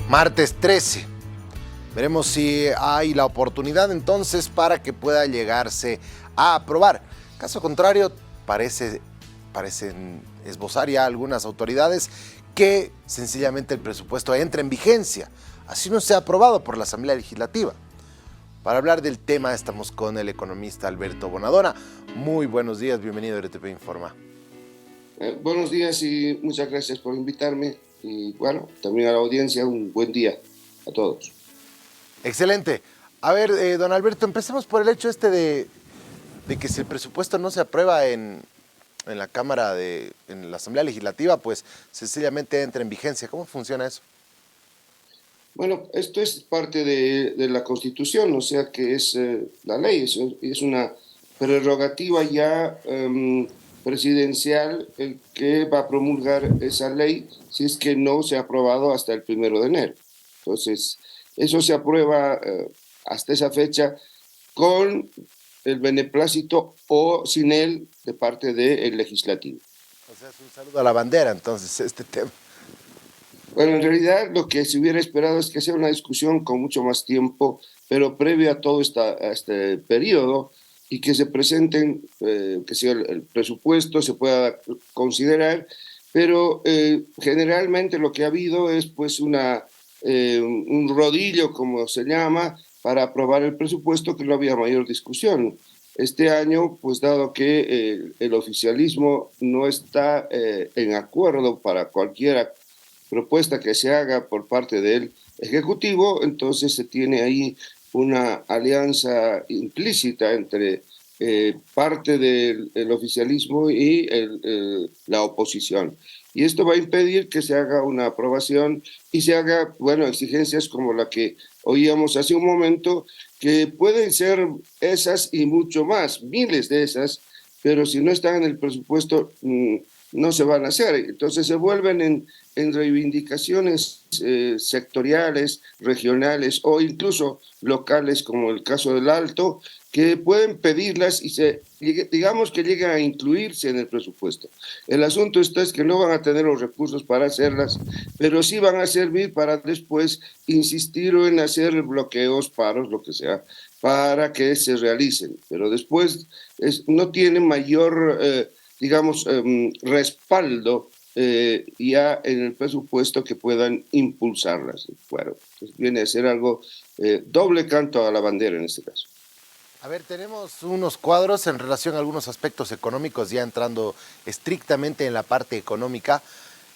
Martes 13. Veremos si hay la oportunidad entonces para que pueda llegarse a aprobar. Caso contrario, parecen esbozar ya algunas autoridades que sencillamente el presupuesto entre en vigencia. Así no se ha aprobado por la Asamblea Legislativa. Para hablar del tema estamos con el economista Alberto Bonadona. Muy buenos días, bienvenido a RTP Informa. Buenos días y muchas gracias por invitarme. Y bueno, también a la audiencia un buen día a todos. Excelente. A ver, don Alberto, empecemos por el hecho de que si el presupuesto no se aprueba en la Cámara, en la Asamblea Legislativa, pues sencillamente entra en vigencia. ¿Cómo funciona eso? Bueno, esto es parte de la Constitución, o sea que es la ley, es una prerrogativa ya presidencial el que va a promulgar esa ley si es que no se ha aprobado hasta el 1 de enero. Entonces, eso se aprueba hasta esa fecha con el beneplácito o sin él de parte del legislativo. O sea, es un saludo a la bandera, entonces, este tema. Bueno, en realidad lo que se hubiera esperado es que sea una discusión con mucho más tiempo, pero previo a todo este periodo, y que se presenten, que sea el presupuesto, se pueda considerar, pero generalmente lo que ha habido es pues un rodillo, como se llama, para aprobar el presupuesto, que no había mayor discusión. Este año, pues dado que el oficialismo no está en acuerdo para cualquier propuesta que se haga por parte del Ejecutivo, entonces se tiene ahí una alianza implícita entre parte del oficialismo y la oposición. Y esto va a impedir que se haga una aprobación y se haga, bueno, exigencias como la que oíamos hace un momento, que pueden ser esas y mucho más, miles de esas, pero si no están en el presupuesto no se van a hacer. Entonces se vuelven en reivindicaciones sectoriales, regionales o incluso locales, como el caso del Alto, que pueden pedirlas y digamos que llegan a incluirse en el presupuesto. El asunto es que no van a tener los recursos para hacerlas, pero sí van a servir para después insistir o en hacer bloqueos, paros, lo que sea, para que se realicen. Pero después no tienen mayor, respaldo ya en el presupuesto que puedan impulsarlas. Bueno, pues viene a ser algo doble canto a la bandera en este caso. A ver, tenemos unos cuadros en relación a algunos aspectos económicos, ya entrando estrictamente en la parte económica,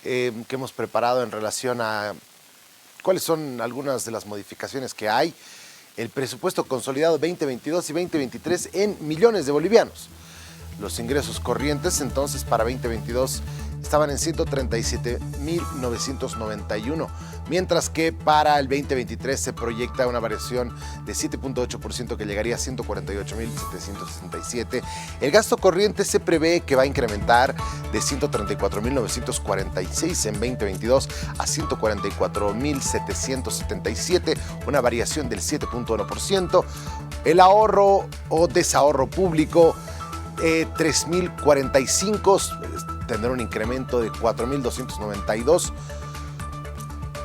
que hemos preparado en relación a cuáles son algunas de las modificaciones que hay. El presupuesto consolidado 2022 y 2023 en millones de bolivianos. Los ingresos corrientes entonces para 2022 estaban en 137.991, mientras que para el 2023 se proyecta una variación de 7.8% que llegaría a 148.767. El gasto corriente se prevé que va a incrementar de 134.946 en 2022 a 144.777, una variación del 7.1%. El ahorro o desahorro público 3.045, tendrá un incremento de 4.292.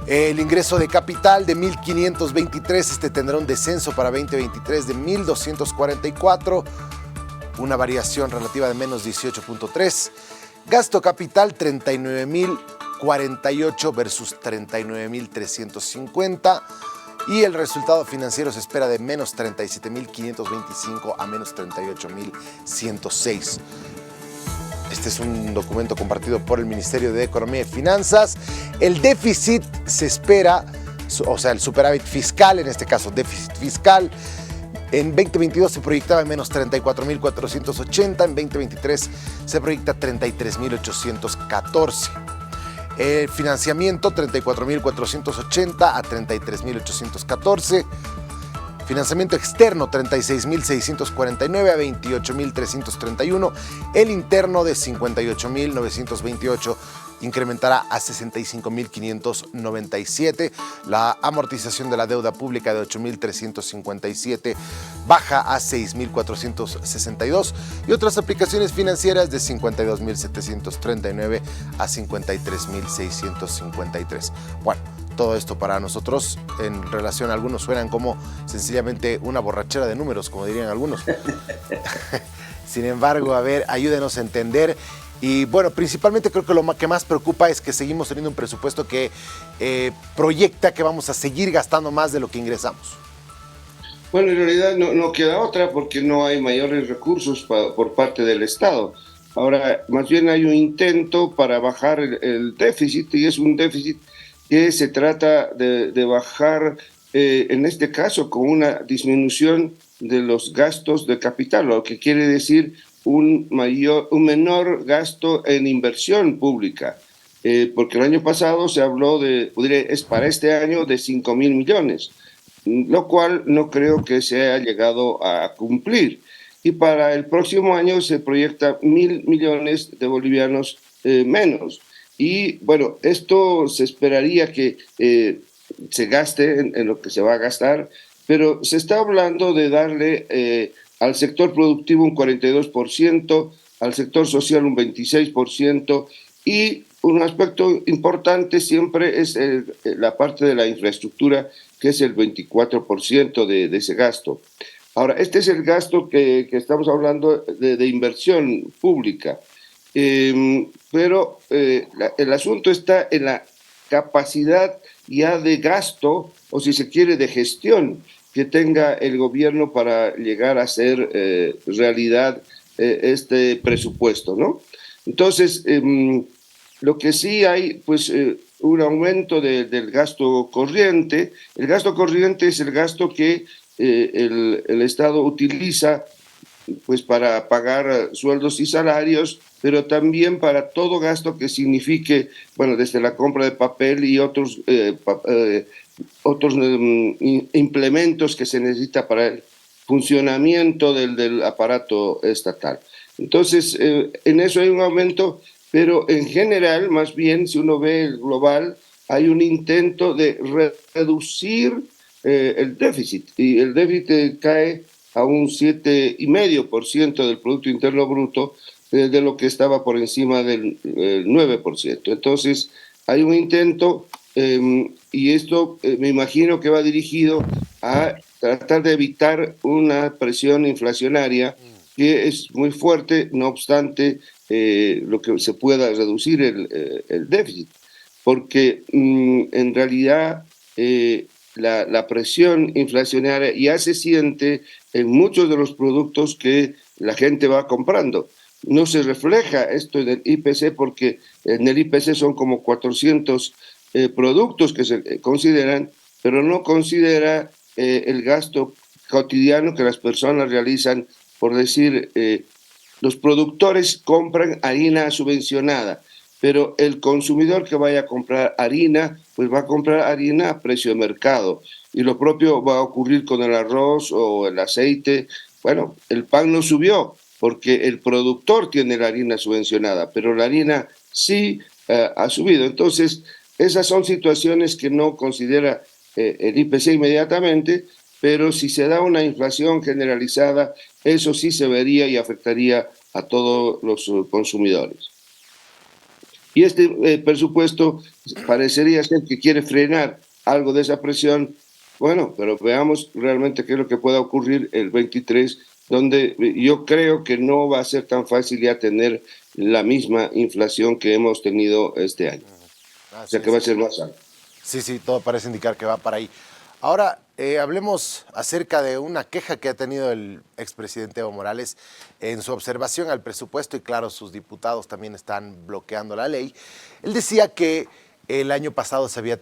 El ingreso de capital de 1.523, tendrá un descenso para 2023 de 1.244, una variación relativa de menos 18.3. Gasto capital 39.048 versus 39.350. Y el resultado financiero se espera de menos 37.525 a menos 38.106. Este es un documento compartido por el Ministerio de Economía y Finanzas. El déficit se espera, o sea, el superávit fiscal, en este caso déficit fiscal, en 2022 se proyectaba en menos 34.480, en 2023 se proyecta 33.814. El financiamiento 34.480 a 33.814. Financiamiento externo 36.649 a 28.331. El interno de 58.928 incrementará a 65.597. La amortización de la deuda pública de 8.357 baja a 6.462 y otras aplicaciones financieras de 52.739 a 53.653. Bueno, todo esto para nosotros. En relación a algunos suenan como sencillamente una borrachera de números, como dirían algunos. Sin embargo, a ver, ayúdenos a entender. Y bueno, principalmente creo que lo que más preocupa es que seguimos teniendo un presupuesto que proyecta que vamos a seguir gastando más de lo que ingresamos. Bueno, en realidad no queda otra porque no hay mayores recursos por parte del Estado. Ahora, más bien hay un intento para bajar el déficit, y es un déficit que se trata de bajar, en este caso, con una disminución de los gastos de capital, lo que quiere decir un menor gasto en inversión pública. Porque el año pasado se habló es para este año de 5.000 millones, lo cual no creo que se haya llegado a cumplir. Y para el próximo año se proyecta 1.000 millones de bolivianos menos. Y bueno, esto se esperaría que se gaste en lo que se va a gastar, pero se está hablando de darle al sector productivo un 42%, al sector social un 26%, y un aspecto importante siempre es la parte de la infraestructura, que es el 24% de ese gasto. Ahora, este es el gasto que estamos hablando de inversión pública, pero el asunto está en la capacidad ya de gasto, o si se quiere, de gestión que tenga el gobierno para llegar a hacer realidad este presupuesto, ¿no? Entonces, lo que sí hay, pues, un aumento del gasto corriente. El gasto corriente es el gasto que el Estado utiliza, pues, para pagar sueldos y salarios, pero también para todo gasto que signifique, bueno, desde la compra de papel y otros implementos que se necesita para el funcionamiento del aparato estatal. Entonces, en eso hay un aumento, pero en general, más bien, si uno ve el global, hay un intento de reducir el déficit, y el déficit cae a un 7,5% del Producto Interno Bruto, de lo que estaba por encima del 9%. Entonces, hay un intento, y esto me imagino que va dirigido a tratar de evitar una presión inflacionaria que es muy fuerte, no obstante lo que se pueda reducir el déficit, porque en realidad la presión inflacionaria ya se siente en muchos de los productos que la gente va comprando. No se refleja esto en el IPC porque en el IPC son como 400 productos que se consideran, pero no considera el gasto cotidiano que las personas realizan. Por decir, los productores compran harina subvencionada, pero el consumidor que vaya a comprar harina, pues va a comprar harina a precio de mercado. Y lo propio va a ocurrir con el arroz o el aceite. Bueno, el pan no subió porque el productor tiene la harina subvencionada, pero la harina sí ha subido. Entonces, esas son situaciones que no considera el IPC inmediatamente, pero si se da una inflación generalizada, eso sí se vería y afectaría a todos los consumidores. Y este presupuesto parecería ser que quiere frenar algo de esa presión. Bueno, pero veamos realmente qué es lo que pueda ocurrir el 23, donde yo creo que no va a ser tan fácil ya tener la misma inflación que hemos tenido este año. O sea que va a ser más alto. Sí, sí, todo parece indicar que va para ahí. Ahora, hablemos acerca de una queja que ha tenido el expresidente Evo Morales en su observación al presupuesto, y claro, sus diputados también están bloqueando la ley. Él decía que el año pasado se había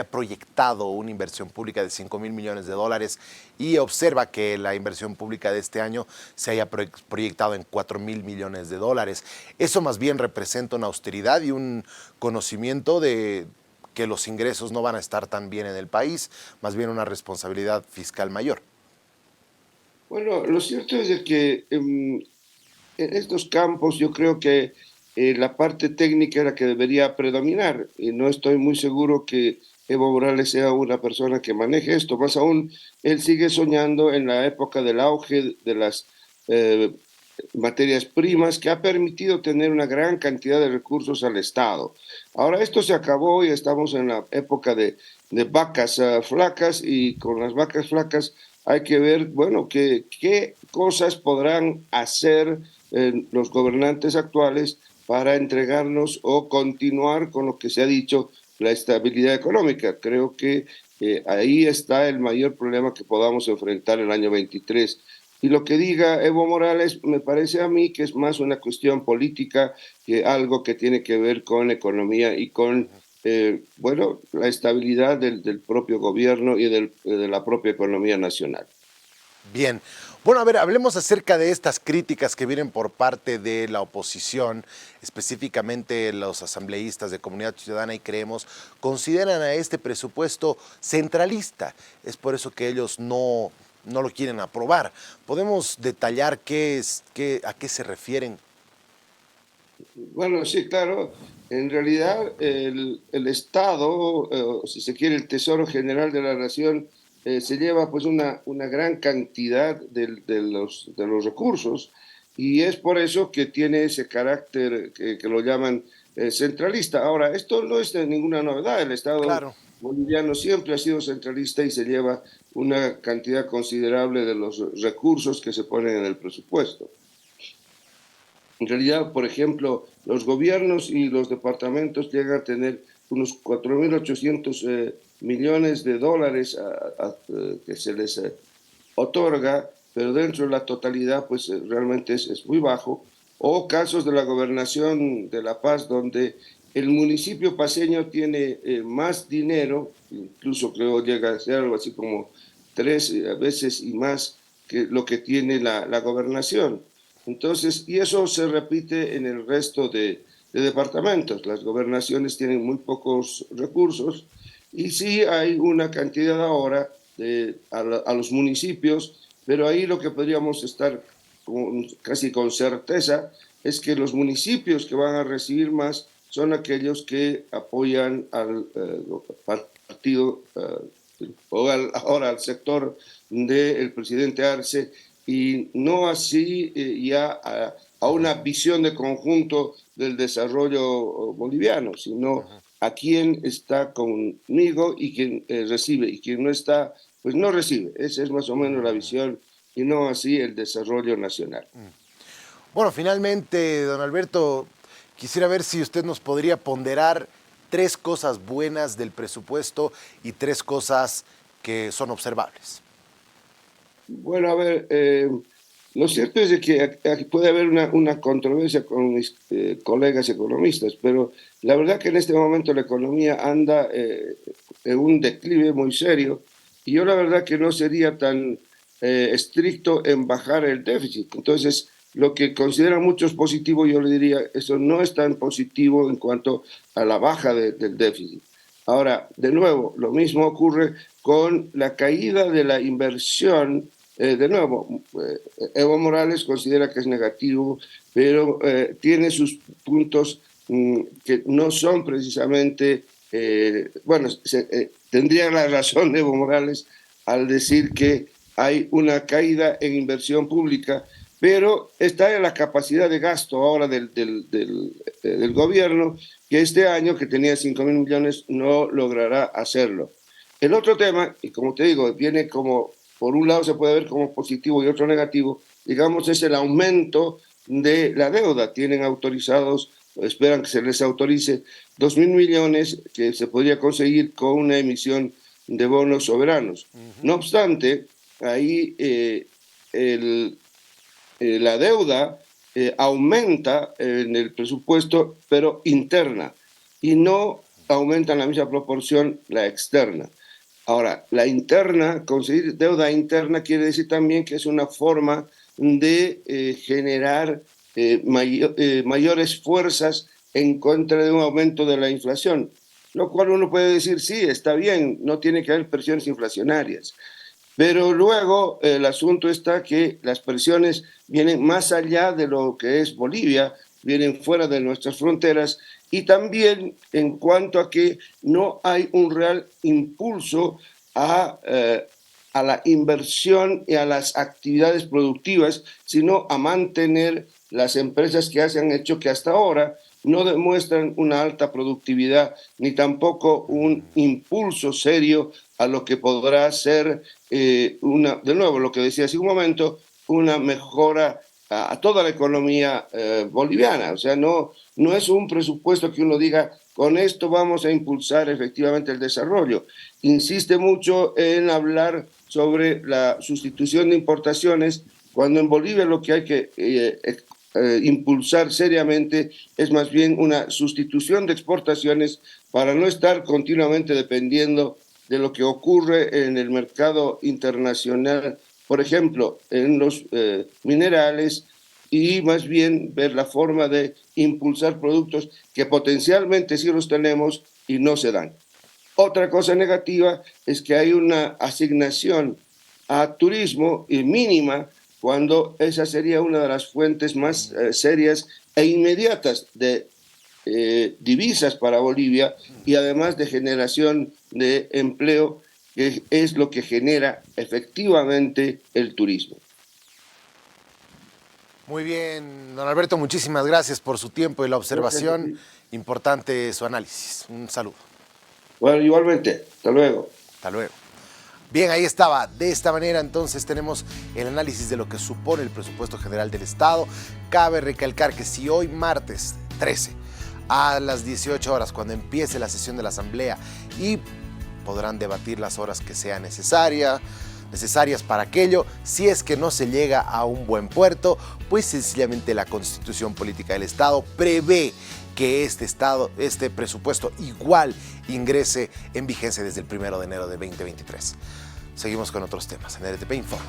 proyectado una inversión pública de 5.000 millones de dólares, y observa que la inversión pública de este año se haya proyectado en 4.000 millones de dólares. Eso más bien representa una austeridad y un conocimiento de que los ingresos no van a estar tan bien en el país, más bien una responsabilidad fiscal mayor. Bueno, lo cierto es de que en estos campos yo creo que la parte técnica es la que debería predominar, y no estoy muy seguro que Evo Morales sea una persona que maneje esto. Más aún, él sigue soñando en la época del auge de las materias primas que ha permitido tener una gran cantidad de recursos al Estado. Ahora esto se acabó y estamos en la época de vacas flacas, y con las vacas flacas hay que ver, bueno, qué cosas podrán hacer los gobernantes actuales para entregarnos o continuar con lo que se ha dicho, la estabilidad económica. Creo que ahí está el mayor problema que podamos enfrentar el año 23. Y lo que diga Evo Morales me parece a mí que es más una cuestión política que algo que tiene que ver con economía y con, bueno, la estabilidad del propio gobierno y de la propia economía nacional. Bien. Bueno, a ver, hablemos acerca de estas críticas que vienen por parte de la oposición, específicamente los asambleístas de Comunidad Ciudadana y Creemos, consideran a este presupuesto centralista. Es por eso que ellos no lo quieren aprobar. ¿Podemos detallar a qué se refieren? Bueno, sí, claro. En realidad, el Estado, si se quiere, el Tesoro General de la Nación, se lleva pues una gran cantidad de los recursos, y es por eso que tiene ese carácter que lo llaman centralista. Ahora, esto no es de ninguna novedad. El Estado Claro. boliviano siempre ha sido centralista y se lleva una cantidad considerable de los recursos que se ponen en el presupuesto. En realidad, por ejemplo, los gobiernos y los departamentos llegan a tener unos 4.800 millones de dólares que se les otorga, pero dentro de la totalidad, pues realmente es muy bajo. O casos de la gobernación de La Paz, donde el municipio paseño tiene más dinero, incluso creo llega a ser algo así como tres veces y más que lo que tiene la gobernación. Entonces, y eso se repite en el resto de departamentos. Las gobernaciones tienen muy pocos recursos, y sí hay una cantidad ahora a los municipios, pero ahí lo que podríamos estar casi con certeza es que los municipios que van a recibir más son aquellos que apoyan al partido ahora al sector del presidente Arce, y no así ya a una visión de conjunto del desarrollo boliviano, sino a quien está conmigo y quien recibe, y quien no está, pues no recibe. Esa es más o menos la visión, y no así el desarrollo nacional. Bueno, finalmente, don Alberto, quisiera ver si usted nos podría ponderar tres cosas buenas del presupuesto y tres cosas que son observables. Bueno, a ver, lo cierto es de que aquí puede haber una controversia con mis colegas economistas, pero la verdad que en este momento la economía anda en un declive muy serio, y yo la verdad que no sería tan estricto en bajar el déficit. Entonces, lo que consideran muchos positivo, yo le diría, eso no es tan positivo en cuanto a la baja del déficit. Ahora, de nuevo, lo mismo ocurre con la caída de la inversión. De nuevo, Evo Morales considera que es negativo, pero tiene sus puntos que no son precisamente, bueno, tendría la razón Evo Morales al decir que hay una caída en inversión pública, pero está en la capacidad de gasto ahora del gobierno, que este año, que tenía 5.000 millones, no logrará hacerlo. El otro tema, y como te digo, viene como, por un lado se puede ver como positivo y otro negativo, digamos, es el aumento de la deuda. Tienen autorizados, esperan que se les autorice 2.000 millones que se podría conseguir con una emisión de bonos soberanos. No obstante, ahí la deuda aumenta en el presupuesto, pero interna, y no aumenta en la misma proporción la externa. Ahora, la interna, conseguir deuda interna quiere decir también que es una forma de generar mayores fuerzas en contra de un aumento de la inflación, lo cual uno puede decir, sí, está bien, no tiene que haber presiones inflacionarias. Pero luego el asunto está que las presiones vienen más allá de lo que es Bolivia, vienen fuera de nuestras fronteras, y también en cuanto a que no hay un real impulso a a la inversión y a las actividades productivas, sino a mantener las empresas que se han hecho que hasta ahora no demuestran una alta productividad ni tampoco un impulso serio a lo que podrá ser, de nuevo, lo que decía hace un momento, una mejora a toda la economía boliviana. O sea, no es un presupuesto que uno diga, con esto vamos a impulsar efectivamente el desarrollo. Insiste mucho en hablar sobre la sustitución de importaciones, cuando en Bolivia lo que hay que impulsar seriamente es más bien una sustitución de exportaciones para no estar continuamente dependiendo de lo que ocurre en el mercado internacional, por ejemplo, en los minerales, y más bien ver la forma de impulsar productos que potencialmente sí los tenemos y no se dan. Otra cosa negativa es que hay una asignación a turismo mínima, cuando esa sería una de las fuentes más serias e inmediatas de divisas para Bolivia y además de generación de empleo, que es lo que genera efectivamente el turismo. Muy bien, don Alberto, muchísimas gracias por su tiempo y la observación. Importante su análisis. Un saludo. Bueno, igualmente. Hasta luego. Hasta luego. Bien, ahí estaba. De esta manera, entonces, tenemos el análisis de lo que supone el presupuesto general del Estado. Cabe recalcar que si hoy, martes 13, a las 18 horas, cuando empiece la sesión de la Asamblea, y podrán debatir las horas que sean necesarias para aquello, si es que no se llega a un buen puerto, pues sencillamente la Constitución Política del Estado prevé que este presupuesto igual ingrese en vigencia desde el 1 de enero de 2023. Seguimos con otros temas en RTP Informa.